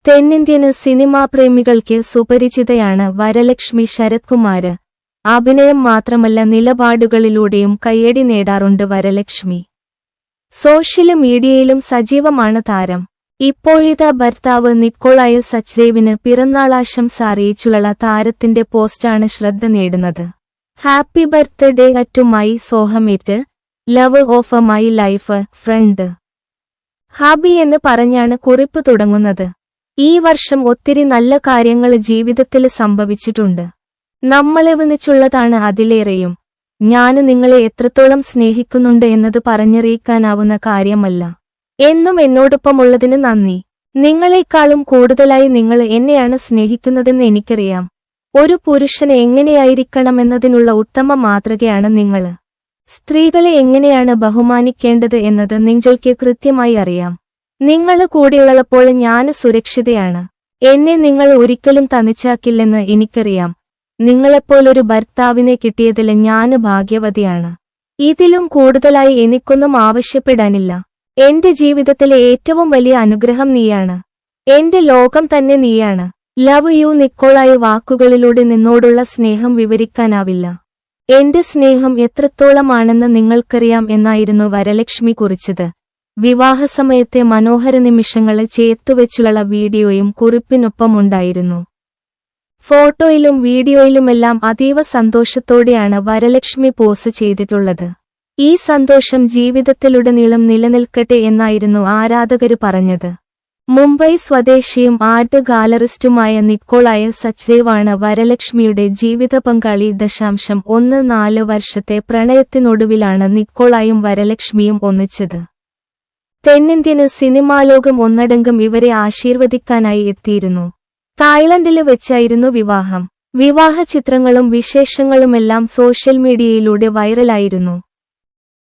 തെന്നിന്ത്യൻ സിനിമാ പ്രേമികൾക്ക് സുപരിചിതയാണ് വരലക്ഷ്മി ശരത് കുമാര്. അഭിനയം മാത്രമല്ല നിലപാടുകളിലൂടെയും കയ്യടി നേടാറുണ്ട് വരലക്ഷ്മി. സോഷ്യൽ മീഡിയയിലും സജീവമാണ് താരം. ഇപ്പോഴിതാ ഭർത്താവ് നിക്കോളായ സച്ദേവിന് പിറന്നാളാശംസ അറിയിച്ചുള്ള താരത്തിന്റെ പോസ്റ്റാണ് ശ്രദ്ധ നേടുന്നത്. Happy birthday to my soulmate, love of my life friend. Hubby എന്ന് പറഞ്ഞാണ് കുറിപ്പ് തുടങ്ങുന്നത്. ഈ വർഷം ഒത്തിരി നല്ല കാര്യങ്ങൾ ജീവിതത്തിൽ സംഭവിച്ചിട്ടുണ്ട്. നമ്മളെ ഒന്നിച്ചുള്ളതാണ് അതിലേറെയും. ഞാന് നിങ്ങളെ എത്രത്തോളം സ്നേഹിക്കുന്നുണ്ട് എന്നത് പറഞ്ഞറിയിക്കാനാവുന്ന കാര്യമല്ല. എന്നും എന്നോടൊപ്പമുള്ളതിന് നന്ദി. നിങ്ങളെക്കാളും കൂടുതലായി നിങ്ങൾ എന്നെയാണ് സ്നേഹിക്കുന്നതെന്ന് എനിക്കറിയാം. ഒരു പുരുഷന് എങ്ങനെയായിരിക്കണമെന്നതിനുള്ള ഉത്തമ മാതൃകയാണ് നിങ്ങൾ. സ്ത്രീകളെ എങ്ങനെയാണ് ബഹുമാനിക്കേണ്ടത് എന്നത് നിങ്ങൾക്ക് കൃത്യമായി അറിയാം. നിങ്ങൾ കൂടെയുള്ളപ്പോൾ ഞാന് സുരക്ഷിതയാണ്. എന്നെ നിങ്ങൾ ഒരിക്കലും തനിച്ചാക്കില്ലെന്ന് എനിക്കറിയാം. നിങ്ങളെപ്പോലൊരു ഭർത്താവിനെ കിട്ടിയതിൽ ഞാന് ഭാഗ്യവതിയാണ്. ഇതിലും കൂടുതലായി എനിക്കൊന്നും ആവശ്യപ്പെടാനില്ല. എന്റെ ജീവിതത്തിലെ ഏറ്റവും വലിയ അനുഗ്രഹം നീയാണ്. എന്റെ ലോകം തന്നെ നീയാണ്. ലവ് യു നിക്കോളായ വാക്കുകളിലൂടെ നിന്നോടുള്ള സ്നേഹം വിവരിക്കാനാവില്ല. എന്റെ സ്നേഹം എത്രത്തോളമാണെന്ന് നിങ്ങൾക്കറിയാം എന്നായിരുന്നു വരലക്ഷ്മി കുറിച്ചത്. വിവാഹസമയത്തെ മനോഹര നിമിഷങ്ങളെ ചേർത്തുവെച്ചുള്ള വീഡിയോയും കുറിപ്പിനൊപ്പമുണ്ടായിരുന്നു. ഫോട്ടോയിലും വീഡിയോയിലുമെല്ലാം അതീവ സന്തോഷത്തോടെയാണ് വരലക്ഷ്മി പോസ്റ്റ് ചെയ്തിട്ടുള്ളത്. ഈ സന്തോഷം ജീവിതത്തിലുടനീളം നിലനിൽക്കട്ടെ എന്നായിരുന്നു ആരാധകര് പറഞ്ഞത്. മുംബൈ സ്വദേശിയും ആർട്ട് ഗാലറിസ്റ്റുമായ നിക്കോളായ സച്ദേവാണ് വരലക്ഷ്മിയുടെ ജീവിത പങ്കാളി. 14 വർഷത്തെ പ്രണയത്തിനൊടുവിലാണ് നിക്കോളായും വരലക്ഷ്മിയും ഒന്നിച്ചത്. തെന്നിന്ത്യൻ സിനിമാലോകം ഒന്നടങ്കം ഇവരെ ആശീർവദിക്കാനായി എത്തിയിരുന്നു. തായ്ലൻഡില് വെച്ചായിരുന്നു വിവാഹ ചിത്രങ്ങളും വിശേഷങ്ങളുമെല്ലാം സോഷ്യൽ മീഡിയയിലൂടെ വൈറലായിരുന്നു.